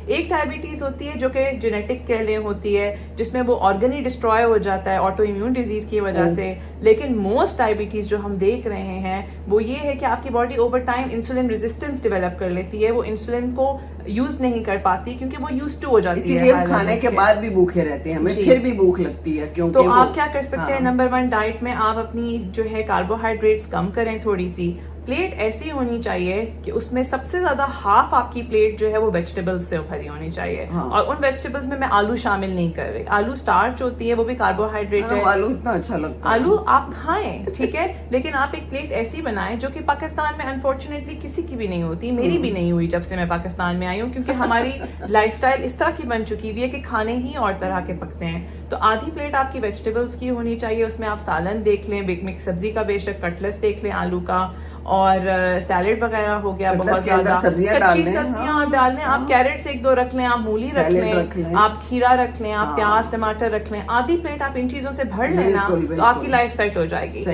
एक डायबिटीज होती है जो कि जेनेटिक कह लें होती है, जिसमें वो ऑर्गन ही डिस्ट्रॉय हो जाता है ऑटो इम्यून डिजीज की वजह से। लेकिन मोस्ट डायबिटीज जो हम देख रहे हैं वो ये है कि आपकी body over time insulin resistance develop कर लेती है, वो इंसुलिन को यूज नहीं कर पाती क्योंकि वो यूज टू हो जाती है। इसीलिए हम खाने के बाद भी भूखे रहते हैं, हमें फिर भी भूख लगती है। क्योंकि तो आप क्या कर सकते हैं, नंबर 1 डाइट में आप अपनी जो है कार्बोहाइड्रेट्स कम करें। थोड़ी सी प्लेट ऐसी होनी चाहिए कि उसमें सबसे ज्यादा हाफ आपकी प्लेट जो है वो वेजिटेबल्स से भरी होनी चाहिए। और उन वेजिटेबल्स में मैं आलू शामिल नहीं कर रही। आलू स्टार्च होती है, वो भी कार्बोहाइड्रेट है। आलू इतना अच्छा लगता है, आलू आप खाएं, ठीक है, लेकिन आप एक प्लेट ऐसी बनाएं जो कि पाकिस्तान में अनफॉर्चुनेटली किसी की भी नहीं होती, मेरी भी नहीं हुई जब से मैं पाकिस्तान में आई हूँ, क्योंकि हमारी लाइफस्टाइल इस तरह की बन चुकी हुई है कि खाने ही और तरह के पकते हैं। तो आधी प्लेट आपकी वेजिटेबल्स की होनी चाहिए, उसमें आप सालन देख लें, मिक्स सब्जी का बेशक कटलेट्स देख लें आलू का, और सैलेड वगैरह हो गया, बहुत ज्यादा कच्ची सब्जियां आप डाल लें। आप कैरेट्स 1-2 रख लें, आप मूली रख लें, आप खीरा रख लें, आप प्याज टमाटर रख लें। आधी प्लेट आप इन चीजों से भर लेना तो आपकी लाइफ सेट हो जाएगी।